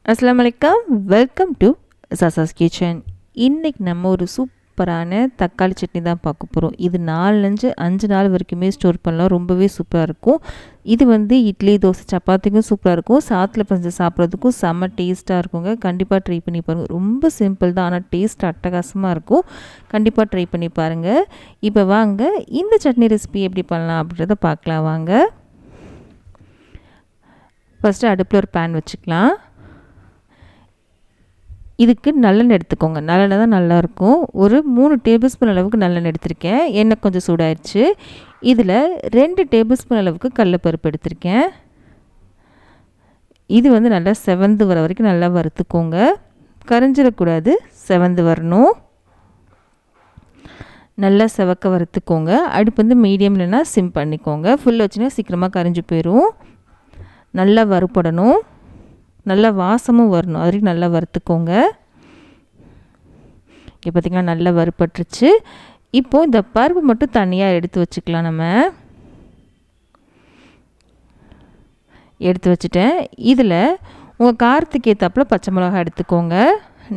அஸ்ஸலாமு அலைக்கும். Welcome to சாசாஸ் கிச்சன். இன்றைக்கி நம்ம ஒரு சூப்பரான தக்காளி சட்னி தான் பார்க்க போகிறோம். இது 5 நாள் வரைக்குமே ஸ்டோர் பண்ணலாம். ரொம்பவே சூப்பராக இருக்கும். இது இட்லி, தோசை, சப்பாத்திக்கும் சூப்பராக இருக்கும். சாத்தில் பஞ்சு சாப்பிட்றதுக்கும் செம்ம டேஸ்ட்டாக இருக்குங்க. கண்டிப்பாக ட்ரை பண்ணி பாருங்கள். ரொம்ப சிம்பிள் தான், ஆனால் டேஸ்ட் அட்டகாசமாக இருக்கும். கண்டிப்பாக ட்ரை பண்ணி பாருங்கள். இப்போ வாங்க இந்த சட்னி ரெசிபி எப்படி பண்ணலாம் அப்படின்றத பார்க்கலாம். வாங்க, ஃபஸ்ட்டு அடுப்பில் ஒரு பேன் வச்சுக்கலாம். இதுக்கு நல்லெண்ணெய் எடுத்துக்கோங்க. நல்லெண்ணெய் தான் நல்லாயிருக்கும். ஒரு 3 டேபிள் ஸ்பூன் அளவுக்கு நல்லெண்ணெய் எடுத்திருக்கேன். எண்ணெய் கொஞ்சம் சூடாயிடுச்சு. இதில் 2 டேபிள் ஸ்பூன் அளவுக்கு கடலைப்பருப்பு எடுத்திருக்கேன். இது நல்லா செவந்து வர வரைக்கும் நல்லா வறுத்துக்கோங்க. கரிஞ்சிடக்கூடாது, செவந்து வரணும். நல்லா செவக்க வறுத்துக்கோங்க. அடுப்பு மீடியம் இல்லைன்னா சிம் பண்ணிக்கோங்க. ஃபுல் வச்சுன்னா சீக்கிரமாக கரிஞ்சு போயிடும். நல்லா வறுப்படணும். நல்லா வாசமும் வரணும். அது வரைக்கும் நல்லா வறுத்துக்கோங்க. இப்போ பார்த்திங்கன்னா நல்லா வறுப்பட்டுருச்சு. இப்போது இந்த பருப்பு மட்டும் தனியாக எடுத்து வச்சுக்கலாம். நம்ம எடுத்து வச்சுட்டேன். இதில் உங்கள் காரத்துக்கு ஏற்றாப்புல பச்சை மிளகாய் எடுத்துக்கோங்க.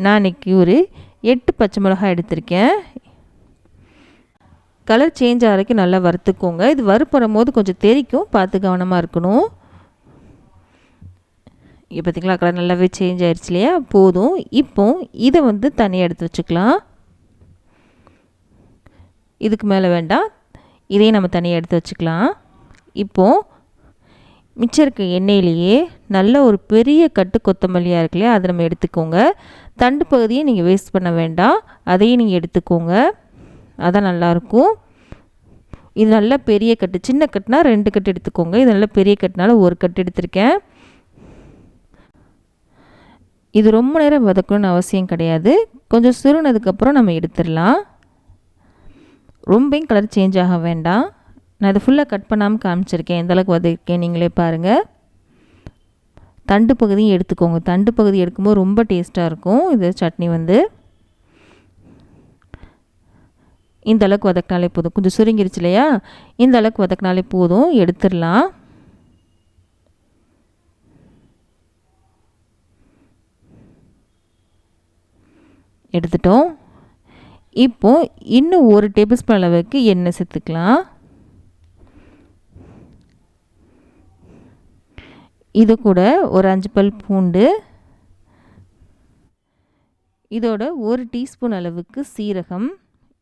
நான் இன்றைக்கி ஒரு 8 பச்சை மிளகாய் எடுத்திருக்கேன். கலர் சேஞ்ச் ஆகிற வரைக்கும் நல்லா வறுத்துக்கோங்க. இது வறுப்படும் போது கொஞ்சம் தெரிக்கும், பார்த்து கவனமாக இருக்கணும். இப்போ பார்த்திங்களா, கலர் நல்லாவே சேஞ்ச் ஆகிடுச்சு இல்லையா? போதும். இப்போ இதை தனியாக எடுத்து வச்சுக்கலாம். இதுக்கு மேலே வேண்டாம், இதையும் நம்ம தனியாக எடுத்து வச்சுக்கலாம். இப்போது மிச்சம் இருக்க எண்ணெயிலேயே நல்ல ஒரு பெரிய கட்டு கொத்தமல்லியாக இருக்கு இல்லையா, அதை நம்ம எடுத்துக்கோங்க. தண்டு பகுதியை நீங்கள் வேஸ்ட் பண்ண வேண்டாம், அதையும் நீங்கள் எடுத்துக்கோங்க. அதான் நல்லாயிருக்கும். இது நல்ல பெரிய கட்டு. சின்ன கட்டுனா 2 கட்டு எடுத்துக்கோங்க. இது நல்ல பெரிய கட்டுனால 1 கட்டு எடுத்திருக்கேன். இது ரொம்ப நேரம் வதக்கணும்னு அவசியம் கிடையாது. கொஞ்சம் சுருனதுக்கப்புறம் நம்ம எடுத்துடலாம். ரொம்பவும் கலர் சேஞ்ச் ஆக வேண்டாம். நான் இதை ஃபுல்லாக கட் பண்ணாமல் காமிச்சிருக்கேன். எந்தளவுக்கு வதக்கேன் நீங்களே பாருங்கள். தண்டு பகுதியும் எடுத்துக்கோங்க. தண்டு பகுதி எடுக்கும்போது ரொம்ப டேஸ்ட்டாக இருக்கும். இது சட்னி இந்த அளவுக்கு வதக்கினாலே போதும். கொஞ்சம் சுருங்கிருச்சு இல்லையா, இந்த அளவுக்கு வதக்கினாலே போதும். எடுத்துடலாம். எடுத்துட்டோம். இப்போது இன்னும் 1 டேபிள் ஸ்பூன் அளவுக்கு எண்ணெய் சேர்த்துக்கலாம். இது கூட ஒரு 5 பல் பூண்டு, இதோட 1 டீஸ்பூன் அளவுக்கு சீரகம்,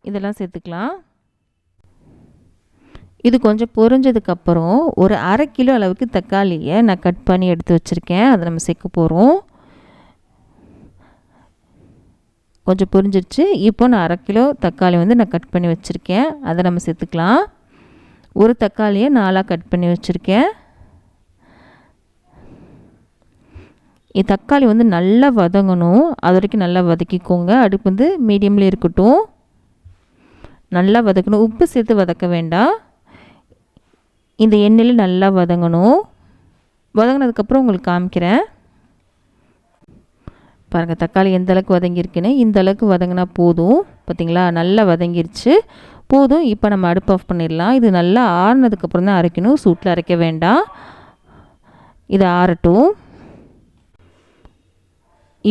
இதெல்லாம் சேர்த்துக்கலாம். இது கொஞ்சம் பொரிஞ்சதுக்கப்புறம் ஒரு 1/2 கிலோ அளவுக்கு தக்காளியை நான் கட் பண்ணி எடுத்து வச்சுருக்கேன். அதை நம்ம சேர்க்க போகிறோம். கொஞ்சம் பொரிஞ்சிருச்சு. இப்போ நான் 1/2 கிலோ தக்காளி நான் கட் பண்ணி வச்சுருக்கேன். அதை நம்ம சேர்த்துக்கலாம். ஒரு தக்காளியை 4ஆக கட் பண்ணி வச்சுருக்கேன். தக்காளி நல்லா வதங்கணும். அது வரைக்கும் நல்லா வதக்கிக்கோங்க. அடுப்பு மீடியமில் இருக்கட்டும். நல்லா வதக்கணும். உப்பு சேர்த்து வதக்க வேண்டாம். இந்த எண்ணெயில் நல்லா வதங்கணும். வதங்கினதுக்கப்புறம் உங்களுக்கு காமிக்கிறேன். பாருங்கள், தக்காளி எந்த அளவுக்கு வதங்கியிருக்குன்னு. இந்த அளவுக்கு வதங்கினா போதும். பார்த்திங்களா, நல்லா வதங்கிருச்சு. போதும். இப்போ நம்ம அடுப்பு ஆஃப் பண்ணிடலாம். இது நல்லா ஆறுனதுக்கப்புறம் தான் அரைக்கணும். சூட்டில் அரைக்க வேண்டாம். இது ஆறட்டும்.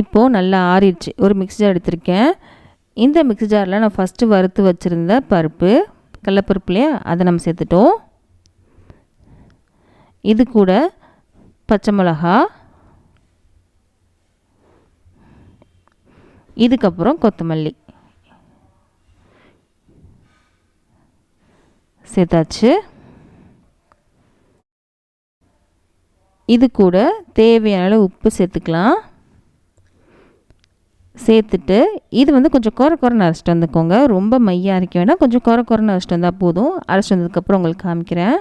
இப்போது நல்லா ஆறிடுச்சு. ஒரு மிக்ஸி ஜார் எடுத்திருக்கேன். இந்த மிக்ஸி ஜாரில் நான் ஃபஸ்ட்டு வறுத்து வச்சுருந்த பருப்பு, கடலைப்பருப்பு இல்லையா, அதை நம்ம சேர்த்துட்டோம். இது கூட பச்சை மிளகா, இதுக்கப்புறம் கொத்தமல்லி சேர்த்தாச்சு. இது கூட தேவையான உப்பு சேர்த்துக்கலாம். சேர்த்துட்டு இது கொஞ்சம் குறைன்னு அரைச்சிட்டு வந்துக்கோங்க. ரொம்ப மையாக அரைக்க வேண்டாம், கொஞ்சம் குறைன்னு அரைச்சிட்டு வந்தால் போதும். அரைச்சிட்டு வந்ததுக்கப்புறம் உங்களுக்கு காமிக்கிறேன்.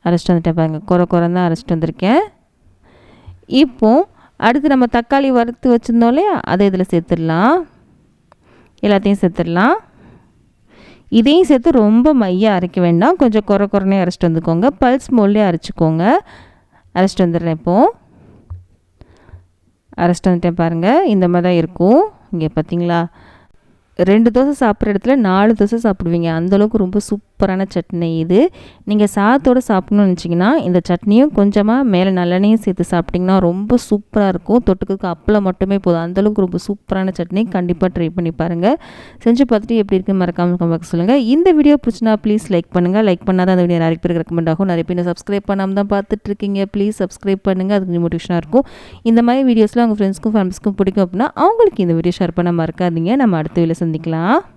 அரைச்சிட்டு வந்துட்டேன் பாருங்கள். குறைன்னு தான் அரைச்சிட்டு வந்திருக்கேன். இப்போது அடுத்து நம்ம தக்காளி வறுத்து வச்சுருந்தோம் இல்லையா, அதை இதில் சேர்த்துடலாம். எல்லாத்தையும் சேர்த்துடலாம். இதையும் சேர்த்து ரொம்ப மையாக அரைக்க வேண்டாம், கொஞ்சம் குறைன்னே அரைச்சிட்டு வந்துக்கோங்க. பல்ஸ் மோல்லே அரைச்சிக்கோங்க. அரைச்சிட்டு வந்துடுறேன். இப்போது அரைச்சிட்டு வந்துட்டேன் பாருங்கள். இந்த மாதிரி தான் இருக்கும். இங்கே பார்த்தீங்களா, 2 தோசை சாப்பிட்ற இடத்துல 4 தோசை சாப்பிடுவீங்க. அந்தளவுக்கு ரொம்ப சூப்பரான சட்னி இது. நீங்கள் சாதத்தோடு சாப்பிட்ணுன்னு நினச்சிங்கன்னா இந்த சட்னியும் கொஞ்சமாக மேலே நல்லெண்ணையும் சேர்த்து சாப்பிட்டிங்கன்னா ரொம்ப சூப்பராக இருக்கும். தொட்டுக்கு அப்பளம் மட்டுமே போதும். அந்தளவுக்கு ரொம்ப சூப்பரான சட்னி. கண்டிப்பாக ட்ரை பண்ணி பாருங்கள். செஞ்சு பார்த்துட்டு எப்படி இருக்குன்னு மறக்காமல் கமெண்ட் சொல்லுங்கள். இந்த வீடியோ பிடிச்சினா ப்ளீஸ் லைக் பண்ணுங்கள். லைக் பண்ணால் தான் அந்த வீடியோ நிறைய பேருக்கு ரெக்கமெண்ட் ஆகும். நிறைய பேர் சப்ஸ்கிரைப் பண்ணாமல் தான் பார்த்துட்ருக்கீங்க. ப்ளீஸ் சப்ஸ்கிரைப் பண்ணுங்கள். அது கொஞ்சம் மோட்டிவேஷனாக இருக்கும். இந்த மாதிரி வீடியோஸ்லாம் உங்கள் ஃப்ரெண்ட்ஸ்க்கும் ஃபேமிலிஸ்க்கும் பிடிக்கும் அப்படின்னா அவங்களுக்கு இந்த வீடியோ ஷேர் பண்ண மறக்காதீங்க. நம்ம அடுத்த வீடியோவில் சந்திக்கலாம்.